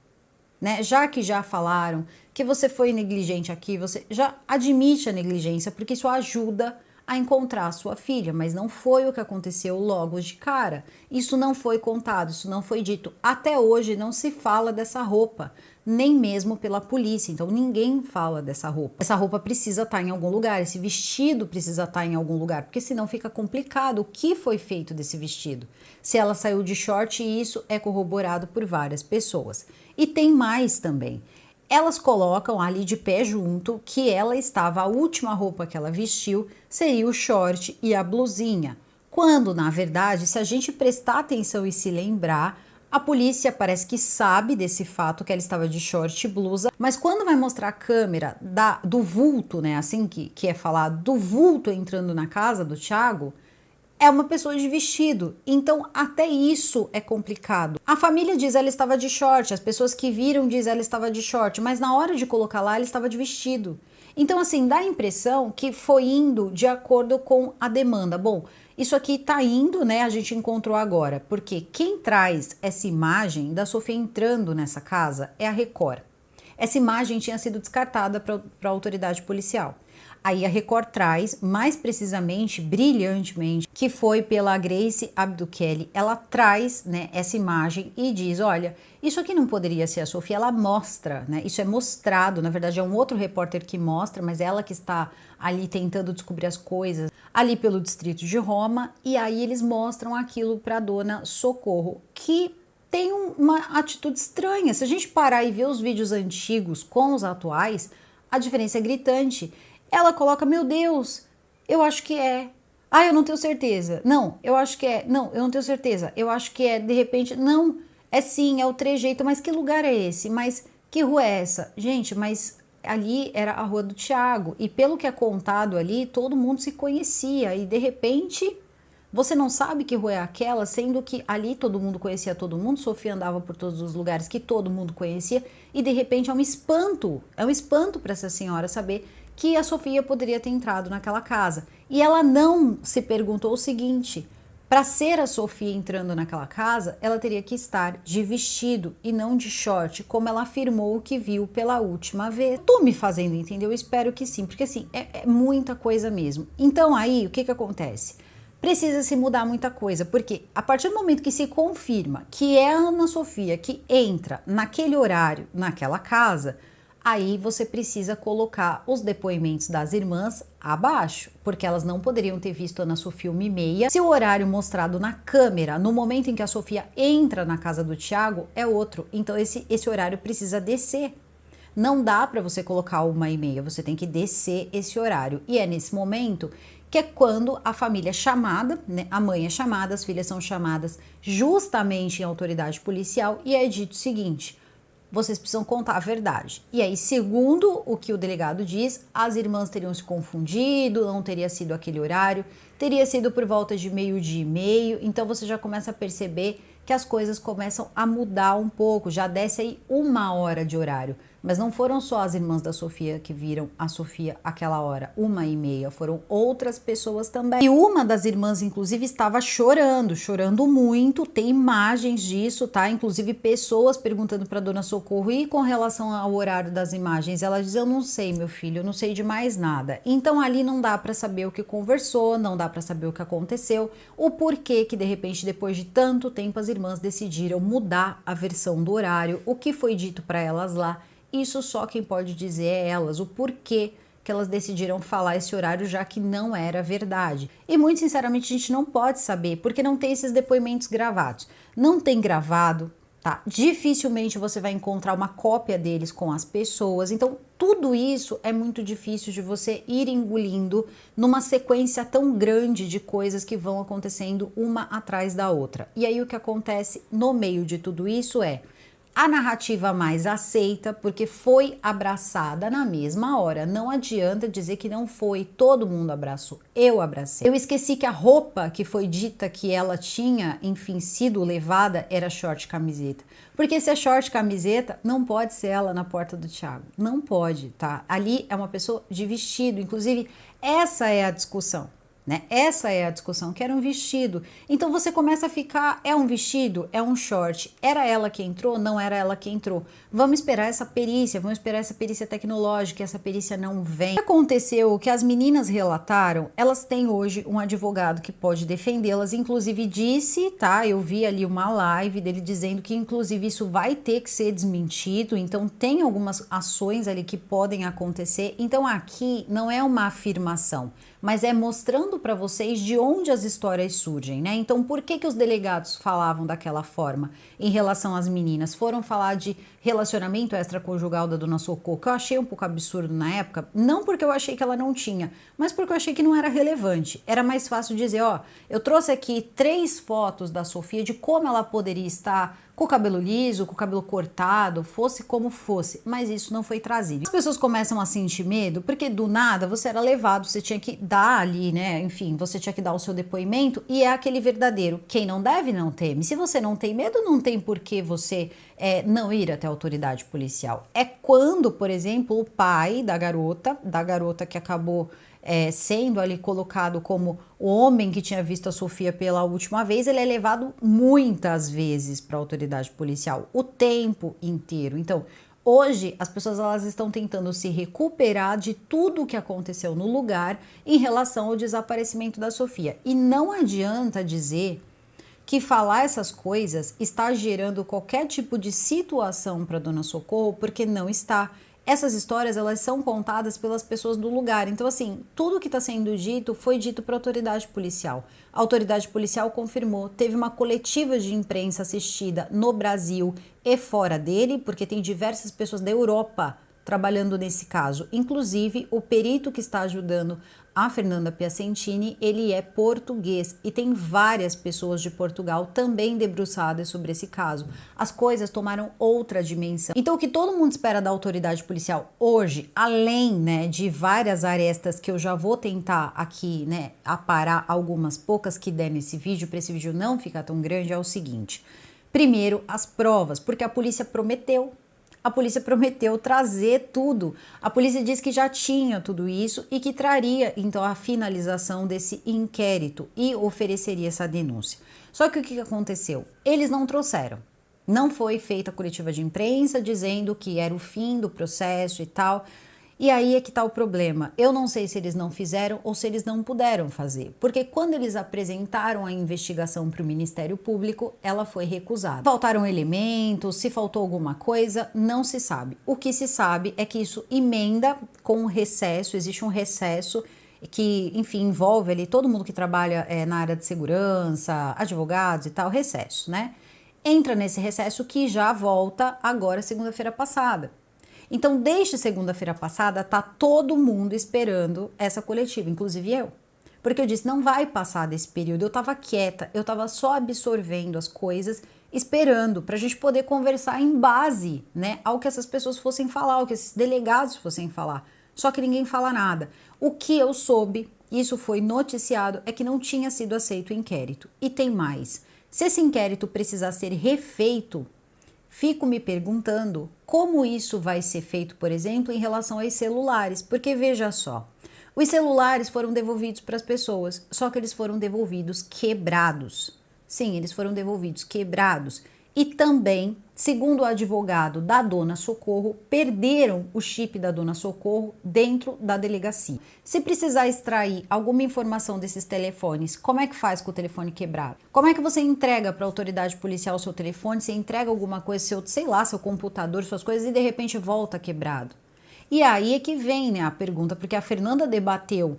Né? Já que já falaram que você foi negligente aqui, você já admite a negligência, porque isso ajuda a encontrar a sua filha, mas não foi o que aconteceu logo de cara. Isso não foi contado, isso não foi dito. Até hoje não se fala dessa roupa, nem mesmo pela polícia, então ninguém fala dessa roupa. Essa roupa precisa estar em algum lugar, esse vestido precisa estar em algum lugar, porque senão fica complicado o que foi feito desse vestido. Se ela saiu de short, isso é corroborado por várias pessoas. E tem mais também. Elas colocam ali de pé junto que ela estava, a última roupa que ela vestiu seria o short e a blusinha. Quando, na verdade, se a gente prestar atenção e se lembrar, a polícia parece que sabe desse fato que ela estava de short e blusa, mas quando vai mostrar a câmera do vulto, né, assim que é falado, do vulto entrando na casa do Thiago, é uma pessoa de vestido, então até isso é complicado. A família diz ela estava de short, as pessoas que viram diz ela estava de short, mas na hora de colocar lá ela estava de vestido. Então assim, dá a impressão que foi indo de acordo com a demanda. Bom, isso aqui tá indo, né, a gente encontrou agora, porque quem traz essa imagem da Sofia entrando nessa casa é a Record. Essa imagem tinha sido descartada para a autoridade policial. Aí a Record traz, mais precisamente, brilhantemente, que foi pela Grace Abdukeli. Ela traz, né, essa imagem e diz, olha, isso aqui não poderia ser a Sofia. Ela mostra, né, isso é mostrado, na verdade é um outro repórter que mostra, mas ela que está ali tentando descobrir as coisas, ali pelo distrito de Roma, e aí eles mostram aquilo para a Dona Socorro, que tem uma atitude estranha. Se a gente parar e ver os vídeos antigos com os atuais, a diferença é gritante. Ela coloca, meu Deus, eu acho que é. Ah, eu não tenho certeza. Não, eu acho que é. Não, eu não tenho certeza. Eu acho que é. De repente, não, é sim, é o trejeito. Mas que lugar é esse? Mas que rua é essa? Gente, mas ali era a rua do Thiago. E pelo que é contado ali, todo mundo se conhecia. E de repente, Você não sabe que rua é aquela, sendo que ali todo mundo conhecia todo mundo, Sofia andava por todos os lugares que todo mundo conhecia, e de repente é um espanto para essa senhora saber que a Sofia poderia ter entrado naquela casa. E ela não se perguntou o seguinte: para ser a Sofia entrando naquela casa, ela teria que estar de vestido e não de short, como ela afirmou que viu pela última vez. Tô me fazendo entender? Eu espero que sim, porque assim, é muita coisa mesmo. Então aí, o que acontece? Precisa se mudar muita coisa, porque a partir do momento que se confirma que é a Ana Sofia que entra naquele horário, naquela casa, aí você precisa colocar os depoimentos das irmãs abaixo, porque elas não poderiam ter visto a Ana Sofia 1h30. Se o horário mostrado na câmera, no momento em que a Sofia entra na casa do Thiago, é outro. Então esse horário precisa descer. Não dá para você colocar 1h30, você tem que descer esse horário. E é nesse momento que é quando a família é chamada, né? A mãe é chamada, as filhas são chamadas justamente em autoridade policial e é dito o seguinte: vocês precisam contar a verdade. E aí, segundo o que o delegado diz, as irmãs teriam se confundido, não teria sido aquele horário, teria sido por volta de 12h30, então você já começa a perceber que as coisas começam a mudar um pouco, já desce aí 1 hora de horário. Mas não foram só as irmãs da Sofia que viram a Sofia aquela hora, 1h30, foram outras pessoas também. E uma das irmãs, inclusive, estava chorando muito, tem imagens disso, tá? Inclusive pessoas perguntando para Dona Socorro, e com relação ao horário das imagens, ela diz: eu não sei, meu filho, eu não sei de mais nada. Então ali não dá para saber o que conversou, não dá para saber o que aconteceu, o porquê que de repente, depois de tanto tempo, as irmãs decidiram mudar a versão do horário, o que foi dito para elas lá. Isso só quem pode dizer é elas, o porquê que elas decidiram falar esse horário, já que não era verdade. E muito sinceramente a gente não pode saber, porque não tem esses depoimentos gravados. Não tem gravado, tá? Dificilmente você vai encontrar uma cópia deles com as pessoas. Então tudo isso é muito difícil de você ir engolindo numa sequência tão grande de coisas que vão acontecendo uma atrás da outra. E aí o que acontece no meio de tudo isso é a narrativa mais aceita, porque foi abraçada na mesma hora. Não adianta dizer que não foi, todo mundo abraçou, eu abracei. Eu esqueci que a roupa que foi dita que ela tinha, enfim, sido levada era short camiseta. Porque se é short camiseta, não pode ser ela na porta do Thiago. Não pode, tá? Ali é uma pessoa de vestido, inclusive essa é a discussão. Né? Essa é a discussão, que era um vestido. Então você começa a ficar, é um vestido? É um short? Era ela que entrou? Não era ela que entrou. Vamos esperar essa perícia, vamos esperar essa perícia tecnológica, essa perícia não vem. O que aconteceu, o que as meninas relataram, elas têm hoje um advogado que pode defendê-las, inclusive disse, tá? Eu vi ali uma live dele dizendo que inclusive isso vai ter que ser desmentido, então tem algumas ações ali que podem acontecer. Então aqui não é uma afirmação, mas é mostrando para vocês de onde as histórias surgem, né? Então, por que os delegados falavam daquela forma em relação às meninas? Foram falar de relacionamento extraconjugal da Dona Socorro, que eu achei um pouco absurdo na época, não porque eu achei que ela não tinha, mas porque eu achei que não era relevante. Era mais fácil dizer, ó, eu trouxe aqui 3 fotos da Sofia de como ela poderia estar com o cabelo liso, com o cabelo cortado, fosse como fosse, mas isso não foi trazido. As pessoas começam a sentir medo, porque do nada você era levado, você tinha que dar ali, né, enfim, você tinha que dar o seu depoimento, e é aquele verdadeiro, quem não deve não teme. Se você não tem medo, não tem por que você não ir até a autoridade policial. É quando, por exemplo, o pai da garota que acabou sendo ali colocado como o homem que tinha visto a Sofia pela última vez, ele é levado muitas vezes para a autoridade policial, o tempo inteiro. Então, hoje as pessoas elas estão tentando se recuperar de tudo o que aconteceu no lugar em relação ao desaparecimento da Sofia. E não adianta dizer que falar essas coisas está gerando qualquer tipo de situação para Dona Socorro, porque não está. Essas histórias, elas são contadas pelas pessoas do lugar. Então, assim, tudo que está sendo dito foi dito para a autoridade policial. A autoridade policial confirmou, teve uma coletiva de imprensa assistida no Brasil e fora dele, porque tem diversas pessoas da Europa trabalhando nesse caso. Inclusive, o perito que está ajudando a Fernanda Piacentini, ele é português e tem várias pessoas de Portugal também debruçadas sobre esse caso. As coisas tomaram outra dimensão. Então, o que todo mundo espera da autoridade policial hoje, além, né, de várias arestas que eu já vou tentar aqui, né, aparar algumas poucas que der nesse vídeo, para esse vídeo não ficar tão grande, é o seguinte. Primeiro, as provas, porque a polícia prometeu. A polícia prometeu trazer tudo. A polícia disse que já tinha tudo isso e que traria, então, a finalização desse inquérito e ofereceria essa denúncia. Só que o que aconteceu? Eles não trouxeram. Não foi feita a coletiva de imprensa dizendo que era o fim do processo e tal. E aí é que tá o problema. Eu não sei se eles não fizeram ou se eles não puderam fazer. Porque quando eles apresentaram a investigação para o Ministério Público, ela foi recusada. Faltaram elementos, se faltou alguma coisa, não se sabe. O que se sabe é que isso emenda com um recesso, existe um recesso que, enfim, envolve ali todo mundo que trabalha na área de segurança, advogados e tal, recesso, né? Entra nesse recesso que já volta agora segunda-feira passada. Então, desde segunda-feira passada, tá todo mundo esperando essa coletiva, inclusive eu. Porque eu disse, não vai passar desse período. Eu tava quieta, eu tava só absorvendo as coisas, esperando pra gente poder conversar em base, né, ao que essas pessoas fossem falar, ao que esses delegados fossem falar. Só que ninguém fala nada. O que eu soube, isso foi noticiado, é que não tinha sido aceito o inquérito. E tem mais. Se esse inquérito precisar ser refeito, fico me perguntando como isso vai ser feito, por exemplo, em relação aos celulares, porque veja só, os celulares foram devolvidos para as pessoas, só que eles foram devolvidos quebrados. Sim, eles foram devolvidos quebrados. E também, segundo o advogado da Dona Socorro, perderam o chip da Dona Socorro dentro da delegacia. Se precisar extrair alguma informação desses telefones, como é que faz com o telefone quebrado? Como é que você entrega para a autoridade policial o seu telefone? Você entrega alguma coisa, seu, sei lá, seu computador, suas coisas e de repente volta quebrado? E aí é que vem, né, a pergunta, porque a Fernanda debateu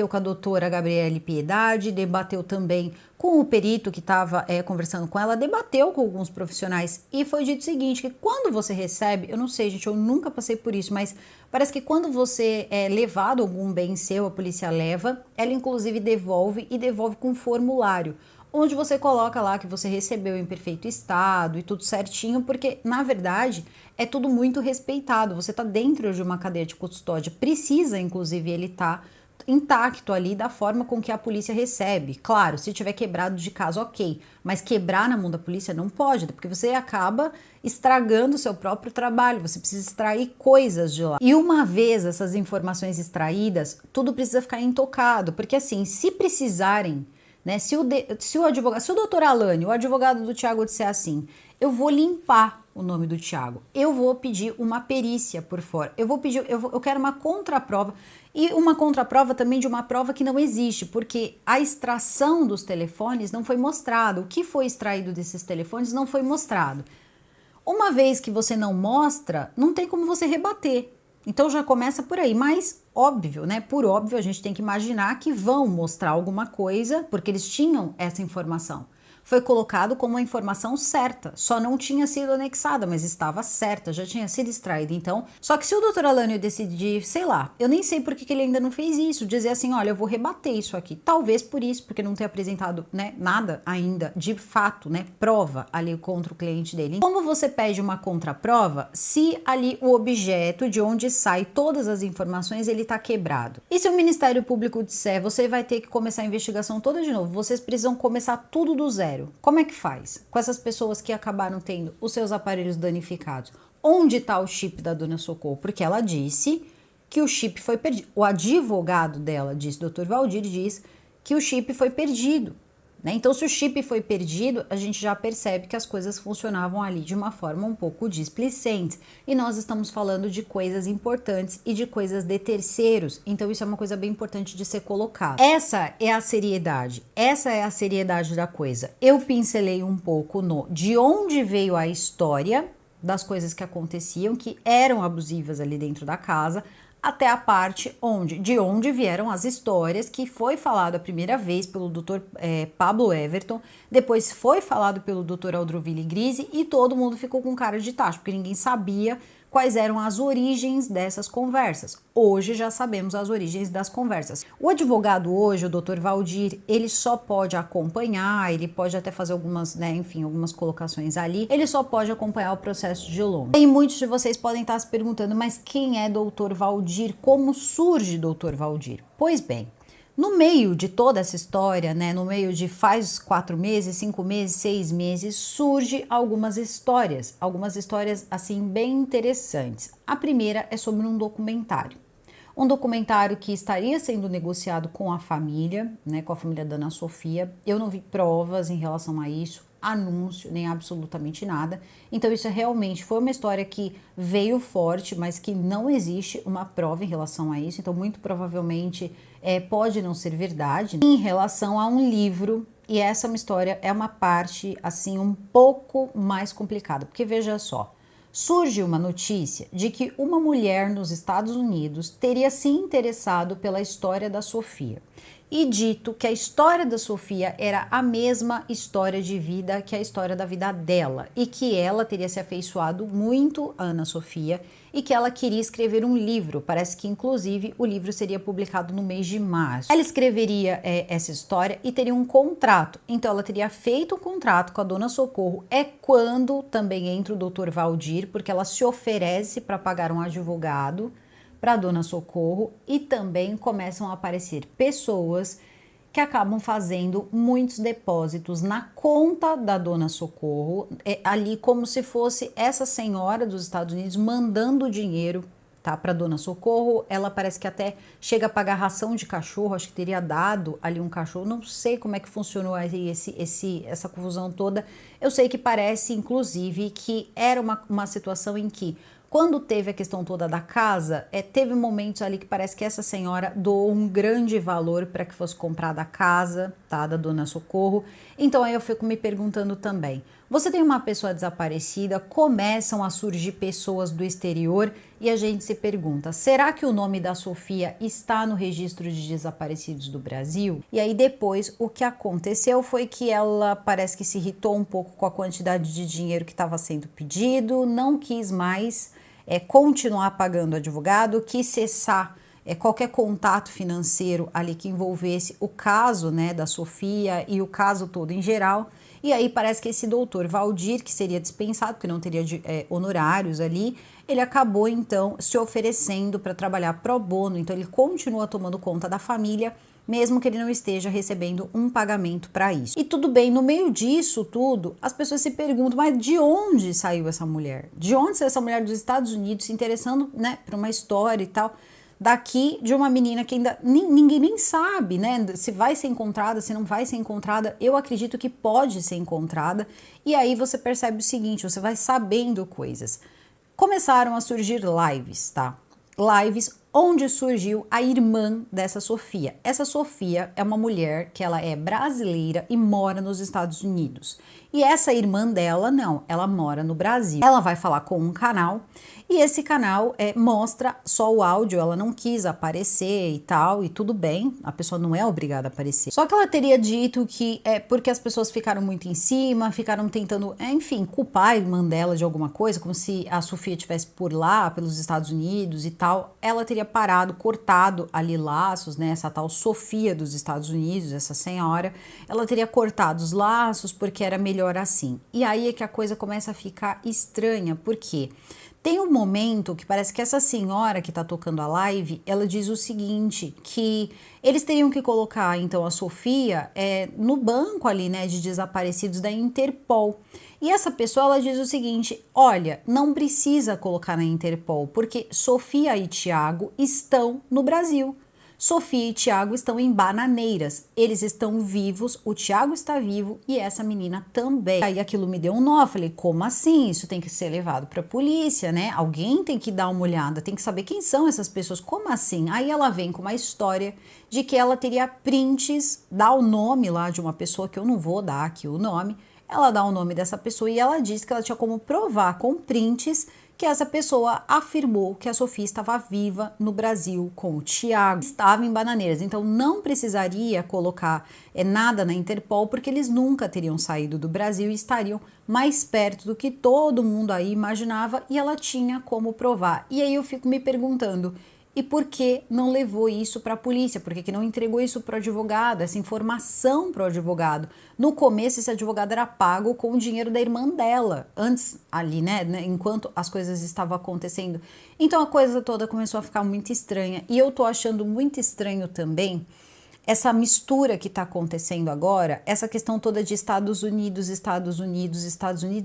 com a doutora Gabriele Piedade, debateu também com o perito que estava conversando com ela, debateu com alguns profissionais e foi dito o seguinte, que quando você recebe, eu não sei gente, eu nunca passei por isso, mas parece que quando você é levado algum bem seu, a polícia leva, ela inclusive devolve e devolve com formulário, onde você coloca lá que você recebeu em perfeito estado e tudo certinho, porque na verdade é tudo muito respeitado, você está dentro de uma cadeia de custódia, precisa inclusive ele estar intacto ali da forma com que a polícia recebe. Claro, se tiver quebrado de caso, ok, mas quebrar na mão da polícia não pode, porque você acaba estragando o seu próprio trabalho, você precisa extrair coisas de lá. E uma vez essas informações extraídas, tudo precisa ficar intocado, porque assim, se precisarem, né, se o doutor Alane, o advogado do Thiago disser assim, eu vou limpar o nome do Thiago, eu vou pedir uma perícia por fora, eu quero uma contraprova, e uma contraprova também de uma prova que não existe, porque a extração dos telefones não foi mostrado, o que foi extraído desses telefones não foi mostrado. Uma vez que você não mostra, não tem como você rebater. Então já começa por aí, mas óbvio, né? Por óbvio, a gente tem que imaginar que vão mostrar alguma coisa, porque eles tinham essa informação. Foi colocado como uma informação certa, só não tinha sido anexada, mas estava certa, já tinha sido extraída. Então, só que se o doutor Alânio decidir, sei lá, eu nem sei por que ele ainda não fez isso, dizer assim, olha, eu vou rebater isso aqui, talvez por isso, porque não ter apresentado, né, nada ainda de fato, né, prova ali contra o cliente dele. Como você pede uma contraprova se ali o objeto de onde sai todas as informações, ele tá quebrado? E se o Ministério Público disser, você vai ter que começar a investigação toda de novo, vocês precisam começar tudo do zero. Como é que faz com essas pessoas que acabaram tendo os seus aparelhos danificados? Onde está o chip da Dona Socorro? Porque ela disse que o chip foi perdido. O advogado dela disse, Dr. Valdir, diz que o chip foi perdido. Né? Então, se o chip foi perdido, a gente já percebe que as coisas funcionavam ali de uma forma um pouco displicente. E nós estamos falando de coisas importantes e de coisas de terceiros. Então, isso é uma coisa bem importante de ser colocado. Essa é a seriedade. Essa é a seriedade da coisa. Eu pincelei um pouco no de onde veio a história das coisas que aconteciam, que eram abusivas ali dentro da casa, até a parte de onde vieram as histórias, que foi falado a primeira vez pelo Dr. Pablo Everton, depois foi falado pelo Dr. Aldroville Grise e todo mundo ficou com cara de tacho, porque ninguém sabia quais eram as origens dessas conversas. Hoje já sabemos as origens das conversas. O advogado hoje, o Dr. Valdir, ele só pode acompanhar, ele pode até fazer algumas, algumas colocações ali, ele só pode acompanhar o processo de longe. E muitos de vocês podem estar se perguntando, mas quem é Dr. Valdir? Como surge Dr. Valdir? Pois bem, no meio de toda essa história, no meio de faz 4 meses, 5 meses, 6 meses, surge algumas histórias assim bem interessantes. A primeira é sobre um documentário que estaria sendo negociado com a família, com a família da Ana Sofia. Eu não vi provas em relação a isso, anúncio, nem absolutamente nada. Então isso realmente foi uma história que veio forte, mas que não existe uma prova em relação a isso. Então muito provavelmente pode não ser verdade. Em relação a um livro, e essa é uma história, é uma parte assim um pouco mais complicada, porque veja só, surge uma notícia de que uma mulher nos Estados Unidos teria se interessado pela história da Sofia e dito que a história da Sofia era a mesma história de vida que a história da vida dela e que ela teria se afeiçoado muito a Ana Sofia e que ela queria escrever um livro. Parece que inclusive o livro seria publicado no mês de março. Ela escreveria essa história e teria um contrato. Então ela teria feito um contrato com a Dona Socorro. É quando também entra o Dr. Valdir, porque ela se oferece para pagar um advogado para a Dona Socorro e também começam a aparecer pessoas que acabam fazendo muitos depósitos na conta da Dona Socorro, ali como se fosse essa senhora dos Estados Unidos mandando dinheiro, tá, para Dona Socorro. Ela parece que até chega a pagar ração de cachorro, acho que teria dado ali um cachorro, não sei como é que funcionou aí essa confusão toda. Eu sei que parece, inclusive, que era uma situação em que, quando teve a questão toda da casa, teve momentos ali que parece que essa senhora doou um grande valor para que fosse comprada a casa, tá, da Dona Socorro. Então aí eu fico me perguntando também, você tem uma pessoa desaparecida, começam a surgir pessoas do exterior e a gente se pergunta, será que o nome da Sofia está no registro de desaparecidos do Brasil? E aí depois o que aconteceu foi que ela parece que se irritou um pouco com a quantidade de dinheiro que estava sendo pedido, não quis mais continuar pagando advogado, quis cessar qualquer contato financeiro ali que envolvesse o caso, da Sofia e o caso todo em geral. E aí parece que esse doutor Valdir, que seria dispensado, porque não teria honorários ali, ele acabou então se oferecendo para trabalhar pro bono. Então ele continua tomando conta da família, mesmo que ele não esteja recebendo um pagamento para isso. E tudo bem, no meio disso tudo, as pessoas se perguntam, mas de onde saiu essa mulher? De onde saiu essa mulher dos Estados Unidos se interessando, por uma história e tal, daqui de uma menina que ainda ninguém nem sabe, se vai ser encontrada, se não vai ser encontrada. Eu acredito que pode ser encontrada. E aí você percebe o seguinte, você vai sabendo coisas. Começaram a surgir lives, tá? Lives onde surgiu a irmã dessa Sofia. Essa Sofia é uma mulher que ela é brasileira e mora nos Estados Unidos. E essa irmã dela, não, ela mora no Brasil. Ela vai falar com um canal e esse canal mostra só o áudio, ela não quis aparecer e tal, e tudo bem, a pessoa não é obrigada a aparecer. Só que ela teria dito que porque as pessoas ficaram muito em cima, ficaram tentando, culpar a irmã dela de alguma coisa, como se a Sofia estivesse por lá, pelos Estados Unidos e tal. Ela teria parado, cortado ali laços, essa tal Sofia dos Estados Unidos, essa senhora, ela teria cortado os laços porque era melhor assim. E aí é que a coisa começa a ficar estranha, porque tem um momento que parece que essa senhora que tá tocando a live, ela diz o seguinte, que eles teriam que colocar então a Sofia no banco ali, de desaparecidos da Interpol. E essa pessoa, ela diz o seguinte, olha, não precisa colocar na Interpol, porque Sofia e Tiago estão no Brasil. Sofia e Tiago estão em Bananeiras, eles estão vivos, o Tiago está vivo e essa menina também. Aí aquilo me deu um nó, falei, como assim? Isso tem que ser levado para a polícia, Alguém tem que dar uma olhada, tem que saber quem são essas pessoas, como assim? Aí ela vem com uma história de que ela teria prints, dá o nome lá de uma pessoa que eu não vou dar aqui o nome, ela dá o nome dessa pessoa e ela diz que ela tinha como provar com prints que essa pessoa afirmou que a Sofia estava viva no Brasil com o Thiago, estava em Bananeiras, então não precisaria colocar nada na Interpol, porque eles nunca teriam saído do Brasil e estariam mais perto do que todo mundo aí imaginava, e ela tinha como provar. E aí eu fico me perguntando, e por que não levou isso para a polícia? Por que não entregou isso para o advogado, essa informação para o advogado? No começo, esse advogado era pago com o dinheiro da irmã dela, antes ali, né, enquanto as coisas estavam acontecendo. Então a coisa toda começou a ficar muito estranha. E eu tô achando muito estranho também essa mistura que está acontecendo agora, essa questão toda de Estados Unidos,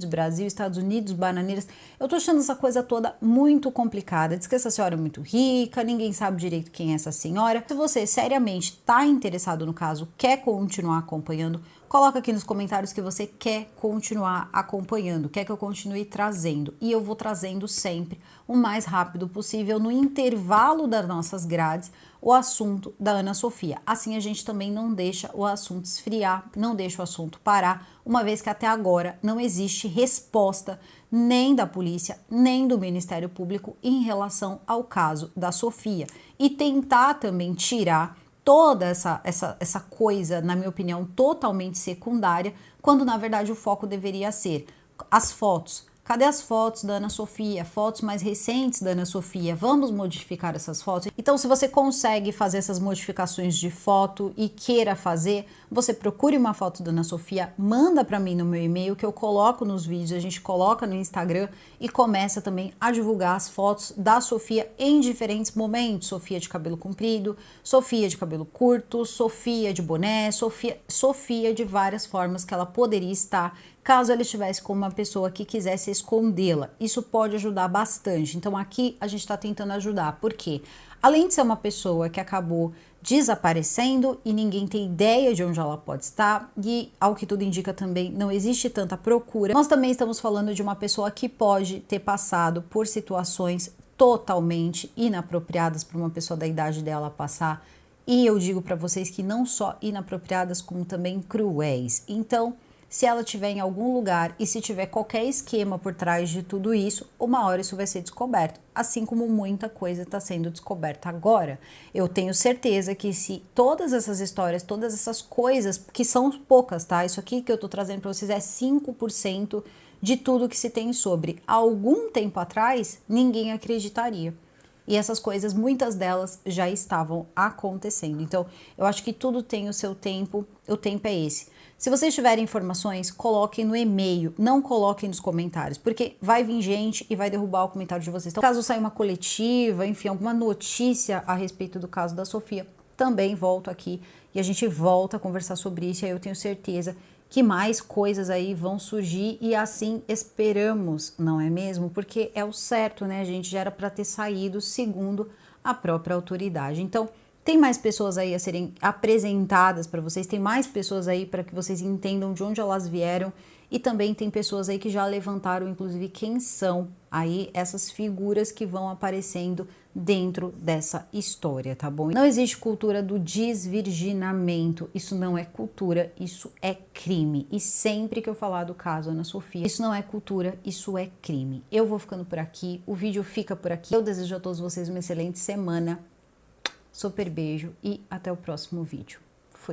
Brasil, Estados Unidos, Bananeiras. Eu tô achando essa coisa toda muito complicada. Diz que essa senhora é muito rica, ninguém sabe direito quem é essa senhora. Se você seriamente está interessado no caso, quer continuar acompanhando, coloca aqui nos comentários que você quer continuar acompanhando, quer que eu continue trazendo. E eu vou trazendo sempre o mais rápido possível, no intervalo das nossas grades, o assunto da Ana Sofia. Assim a gente também não deixa o assunto esfriar, não deixa o assunto parar, uma vez que até agora não existe resposta nem da polícia, nem do Ministério Público em relação ao caso da Sofia. E tentar também tirar toda essa coisa, na minha opinião, totalmente secundária, quando na verdade o foco deveria ser as fotos. Cadê as fotos da Ana Sofia? Fotos mais recentes da Ana Sofia? Vamos modificar essas fotos? Então, se você consegue fazer essas modificações de foto e queira fazer, você procure uma foto da Ana Sofia, manda para mim no meu e-mail que eu coloco nos vídeos, a gente coloca no Instagram e começa também a divulgar as fotos da Sofia em diferentes momentos. Sofia de cabelo comprido, Sofia de cabelo curto, Sofia de boné, Sofia de várias formas que ela poderia estar, caso ela estivesse com uma pessoa que quisesse escondê-la. Isso pode ajudar bastante. Então aqui a gente está tentando ajudar, porque além de ser uma pessoa que acabou desaparecendo e ninguém tem ideia de onde ela pode estar, e ao que tudo indica também não existe tanta procura, nós também estamos falando de uma pessoa que pode ter passado por situações totalmente inapropriadas para uma pessoa da idade dela passar, e eu digo para vocês que não só inapropriadas, como também cruéis. Então, se ela estiver em algum lugar e se tiver qualquer esquema por trás de tudo isso, uma hora isso vai ser descoberto, assim como muita coisa está sendo descoberta agora. Eu tenho certeza que se todas essas histórias, todas essas coisas, que são poucas, tá? Isso aqui que eu tô trazendo para vocês é 5% de tudo que se tem sobre. Há algum tempo atrás, ninguém acreditaria. E essas coisas, muitas delas já estavam acontecendo. Então, eu acho que tudo tem o seu tempo, o tempo é esse. Se vocês tiverem informações, coloquem no e-mail, não coloquem nos comentários, porque vai vir gente e vai derrubar o comentário de vocês. Então, caso saia uma coletiva, enfim, alguma notícia a respeito do caso da Sofia, também volto aqui e a gente volta a conversar sobre isso, e aí eu tenho certeza que mais coisas aí vão surgir e assim esperamos, não é mesmo? Porque é o certo, né, gente? Já era para ter saído segundo a própria autoridade. Então, tem mais pessoas aí a serem apresentadas para vocês, tem mais pessoas aí para que vocês entendam de onde elas vieram, e também tem pessoas aí que já levantaram, inclusive, quem são aí essas figuras que vão aparecendo dentro dessa história, tá bom? Não existe cultura do desvirginamento, isso não é cultura, isso é crime. E sempre que eu falar do caso Ana Sofia, isso não é cultura, isso é crime. Eu vou ficando por aqui, o vídeo fica por aqui. Eu desejo a todos vocês uma excelente semana. Super beijo e até o próximo vídeo.